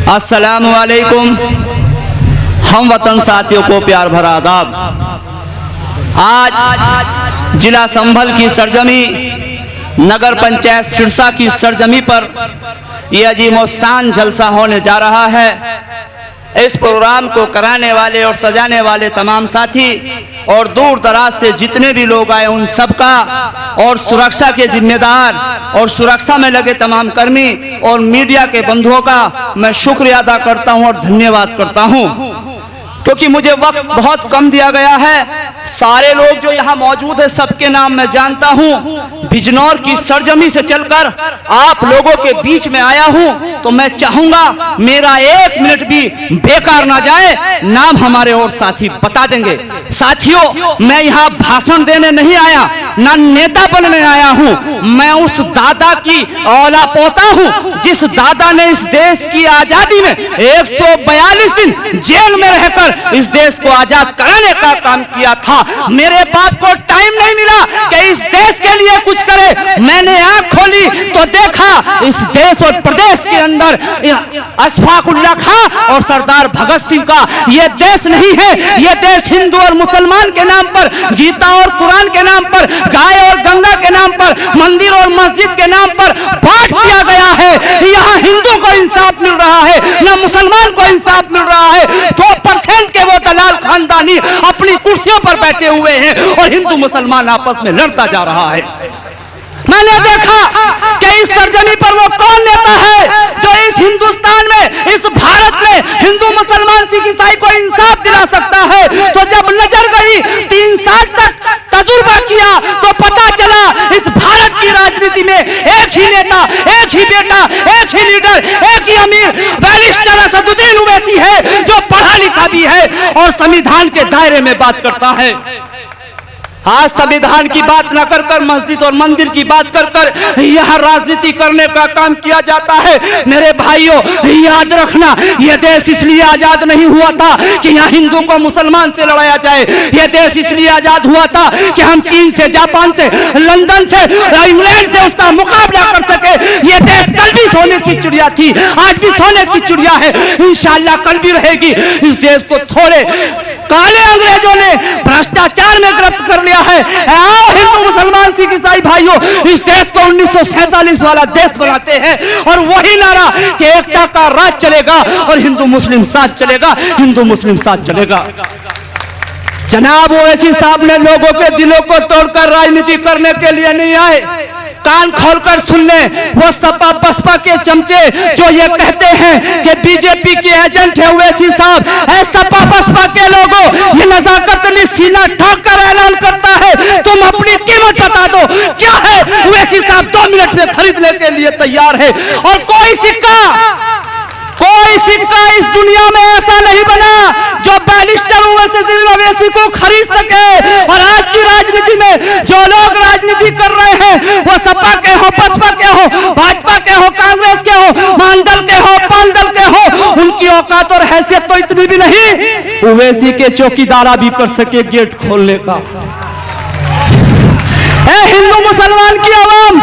अस्सलामु अलैकुम। हम वतन साथियों को प्यार भरा आदाब। आज जिला संभल की सरजमी, नगर पंचायत सिरसा की सरजमी पर यह अजीमोशान जलसा होने जा रहा है। इस प्रोग्राम को कराने वाले और सजाने वाले तमाम साथी और दूर दराज से जितने भी लोग आए उन सबका, और सुरक्षा के जिम्मेदार और सुरक्षा में लगे तमाम कर्मी और मीडिया के बंधुओं का मैं शुक्रिया अदा करता हूं और धन्यवाद करता हूं, क्योंकि मुझे वक्त बहुत कम दिया गया है। सारे लोग जो यहाँ मौजूद है सबके नाम मैं जानता हूँ। बिजनौर की सरजमी से चलकर आप लोगों के बीच में आया हूँ, तो मैं चाहूंगा मेरा एक मिनट भी बेकार ना जाए। नाम हमारे और साथी बता देंगे। साथियों, मैं यहाँ भाषण देने नहीं आया, ना नेता बनने आया हूँ। मैं उस दादा की औला पोता हूँ जिस दादा ने इस देश की आजादी में 142 दिन जेल में रहकर इस देश को आजाद कराने का काम किया था। मेरे बाप को टाइम नहीं मिला कि इस देश के लिए कुछ करे। मैंने आंख खोली तो देखा इस देश और प्रदेश के अंदर अशफाकुल्लाह खां और सरदार भगत सिंह का ये देश नहीं है। ये देश हिंदू और मुसलमान के नाम पर, गीता और कुरान के नाम पर, गाय और गंगा के नाम पर, मंदिर और मस्जिद के नाम पर बांट दिया गया है। यहाँ हिंदू को इंसाफ मिल रहा है, न मुसलमान को इंसाफ मिल रहा है। 2% के वो दलाल खानदानी अपनी कुर्सियों पर बैठे हुए हैं और हिंदू मुसलमान आपस में लड़ता जा रहा है। मैंने देखा कि इस सरजमी पर वो कौन नेता है जो इस हिंदुस्तान में, इस भारत में हिंदू मुसलमान सिख ईसाई को इंसाफ दिला सकता है। तो जब नजर गई, 3 साल तक तजुर्बा किया, तो पता चला इस भारत की राजनीति में एक ही नेता, एक ही बेटा, एक ही लीडर, एक ही अमीर बैरिस्टर असदुद्दीन ओवैसी है, जो पढ़ा लिखा भी है और संविधान के दायरे में बात करता है। आज संविधान की बात न कर कर मस्जिद और मंदिर की बात कर कर यहाँ राजनीति करने का काम किया जाता है। मेरे भाइयों, याद रखना, यह देश इसलिए आजाद नहीं हुआ था कि यहाँ हिंदू को मुसलमान से लड़ाया जाए। यह देश इसलिए आजाद हुआ था कि हम चीन से, जापान से, लंदन से, इंग्लैंड से उसका मुकाबला कर सके। यह देश कल भी सोने की चिड़िया थी, आज भी सोने की चिड़िया है, इंशाल्लाह कल भी रहेगी। इस देश को थोड़े काले अंग्रेजों ने भ्रष्टाचार में गिरफ्त कर लिया है। आओ हिंदू मुसलमान सिख ईसाई भाइयों, इस देश को 1947 वाला देश बनाते हैं और वही नारा कि एकता का राज चलेगा और हिंदू मुस्लिम साथ चलेगा, हिंदू मुस्लिम साथ चलेगा। जनाब ओवैसी साहब ने लोगों के दिलों को तोड़कर राजनीति करने के लिए नहीं आए। कान खोलकर सुन ले, वो सपा बसपा के चमचे जो ये कहते हैं कि बीजेपी के एजेंट है ओवैसी साहब, सपा बसपा के लोगों, ये नजाकत अली सीना ठोक कर ऐलान करता है, तुम अपनी कीमत बता दो क्या है। ओवैसी साहब 2 मिनट में खरीदने के लिए तैयार है। और कोई सिक्का इस दुनिया में ऐसा नहीं बना जो बैरिस्टर ओवैसी को खरीद सके। और आज की राजनीति में जो लोग राजनीति कर रहे हैं, वो सपा के हो, बसपा के हो, भाजपा के हो, कांग्रेस के हो, मानदल के हो, पानदल के हो, उनकी औकात और हैसियत तो इतनी भी नहीं ओवैसी के चौकीदारा भी कर सके गेट खोलने का। हिंदू मुसलमान की आवाम,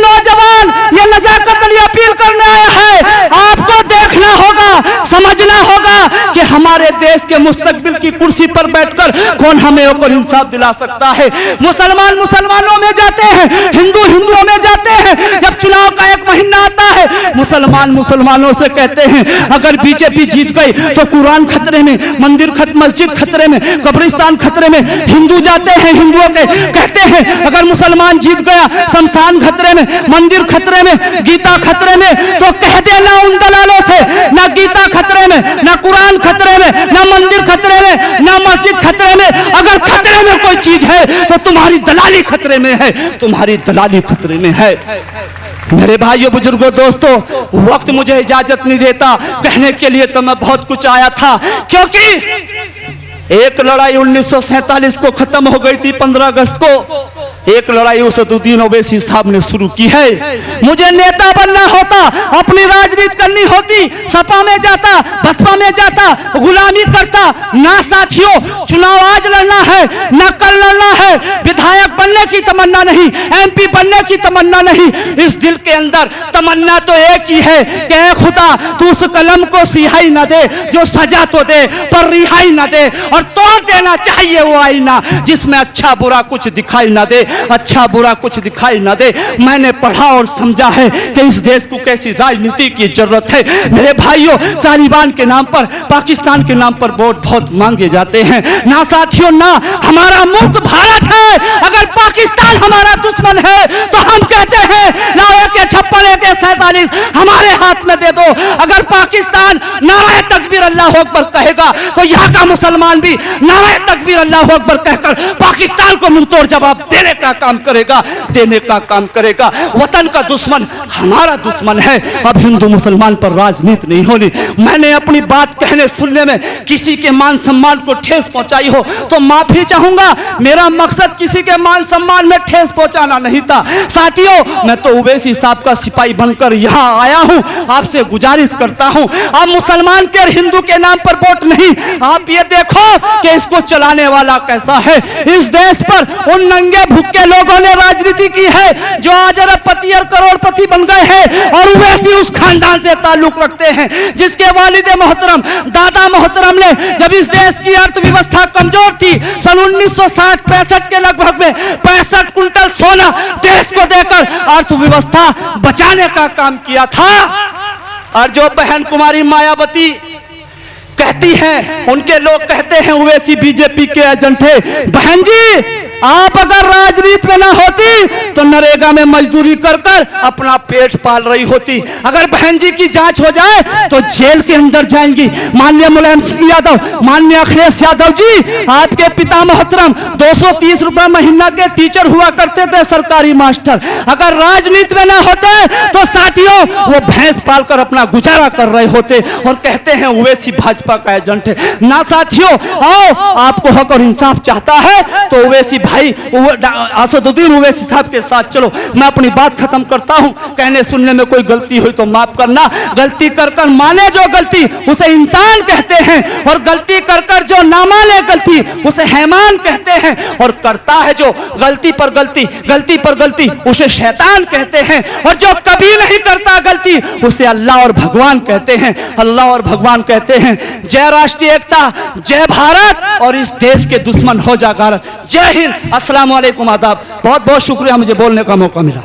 नौजवान, ये नजाकत अली अपील करने आया है। आपको देखना होगा, समझना होगा कि हमारे देश के मुस्तकबिल की कुर्सी पर बैठकर कौन हमें और इंसाफ दिला सकता है। मुसलमान मुसलमानों में जाते हैं, हिंदू हिंदुओं में जाते हैं। जब चुनाव का 1 महीना आता है, मुसलमान मुसलमानों से कहते हैं अगर बीजेपी जीत गई तो कुरान खतरे में, मंदिर मस्जिद खतरे में, कब्रिस्तान खतरे में। हिंदू जाते हैं, हिंदुओं के कहते हैं अगर मुसलमान जीत गया शमशान खतरे में, मंदिर खतरे में, गीता खतरे में। तो कह देना उन दलालों से, ना गीता खतरे में, ना कुरान खतरे में, ना मंदिर खतरे में, ना मस्जिद खतरे में। अगर खतरे में कोई चीज है तो तुम्हारी दलाली खतरे में है, तुम्हारी दलाली खतरे में है। मेरे भाइयों, बुजुर्गों, दोस्तों, वक्त मुझे इजाजत नहीं देता कहने के लिए तो मैं बहुत कुछ आया था, क्योंकि एक लड़ाई 1947 को खत्म हो गई थी 15 अगस्त को। एक लड़ाई असदुद्दीन ओवैसी साहब ने शुरू की है। मुझे नेता बनना होता, अपनी राजनीति करनी होती, सपा में जाता, बसपा में जाता, गुलामी करता। ना साथियों, चुनाव आज लड़ना है, ना कल लड़ना है। विधायक बनने की तमन्ना नहीं, एमपी बनने की तमन्ना नहीं। इस दिल के अंदर तमन्ना तो एक ही है कि ऐ खुदा तू उस कलम को सिहाई न दे जो सजा तो दे पर रिहाई न दे, और तोड़ देना चाहिए वो आईना जिसमें अच्छा बुरा कुछ दिखाई न दे, अच्छा बुरा कुछ दिखाई न दे। मैंने पढ़ा और समझा है कि इस देश को कैसी राजनीति की जरूरत है। मेरे भाइयों, तालिबान के नाम पर, पाकिस्तान के नाम पर वोट बहुत मांगे जाते हैं। ना साथियों, ना, हमारा मुल्क भारत है। अगर पाकिस्तान हमारा दुश्मन है तो हम कहते हैं लाओ AK-56 AK-47 हमारे हाथ में दे दो। अगर पाकिस्तान नारे तकबीर अल्लाह अकबर कहेगा तो यहाँ का मुसलमान भी नारे तकबीर अल्लाह अकबर कहकर पाकिस्तान को मुंहतोड़ जवाब देने का काम करेगा, देने का काम करेगा। वतन का दुश्मन हमारा दुश्मन है। अब हिंदू मुसलमान पर राजनीति नहीं होनी। मैंने अपनी बात कहने सुनने में किसी के मान सम्मान को ठेस पहुंचाई हो तो माफी चाहूंगा। मेरा मकसद किसी के मान सम्मान में ठेस पहुंचाना नहीं था। साथियों, मैं तो ओवैसी साहब का सिपाही बनकर यहाँ आया हूँ। आपसे गुजारिश करता हूँ, आप मुसलमान के और हिंदू के नाम पर वोट नहीं, आप ये देखो कि इसको चलाने वाला कैसा है। इस देश पर उन नंगे भुक्के लोगों ने राजनीति की है जो आज अरबपति और करोड़पति बन गए हैं, और ओवैसी उस खानदान से ताल्लुक रखते हैं जिसके वालिद मोहतरम, दादा मोहतरम ने जब इस देश की अर्थव्यवस्था कमजोर थी, सन 1960-65 के लगभग में 65 कुंटल सोना देश को देकर अर्थव्यवस्था बचाने का काम किया था। और जो बहन कुमारी मायावती कहती हैं, उनके लोग कहते हैं ओवैसी बीजेपी के एजेंट है। बहन जी, आप अगर राजनीति में ना होती तो नरेगा में मजदूरी कर कर अपना पेट पाल रही होती। अगर बहन जी की जांच हो जाए तो जेल के अंदर जाएंगी। माननीय मुलायम सिंह यादव, माननीय अखिलेश यादव जी, आपके पिता मोहतरम 230 रुपए महीना के टीचर हुआ करते थे, सरकारी मास्टर। अगर राजनीति में ना होते तो साथियों वो भैंस पालकर अपना गुजारा कर रहे होते, और कहते हैं ओवैसी भाजपा का एजेंट है। ना साथियों, आओ, आपको हक और इंसाफ चाहता है तो ओवैसी भाई असदुद्दीन ओवैसी साहब के साथ चलो। मैं अपनी बात खत्म करता हूं। कहने सुनने में कोई गलती हुई तो माफ करना। गलती कर कर माने जो गलती उसे इंसान कहते हैं, और गलती कर कर जो ना माने गलती उसे हैमान कहते हैं, और करता है जो गलती पर गलती, गलती पर गलती उसे शैतान कहते हैं, और जो कभी नहीं करता गलती उसे अल्लाह और भगवान कहते हैं। अल्लाह और भगवान कहते हैं जय राष्ट्रीय एकता, जय भारत, और इस देश के दुश्मन हो जा भारत। जय हिंद, अस्सलाम वालेकुम, आदाब। बहुत बहुत शुक्रिया मुझे बोलने का मौका मिला।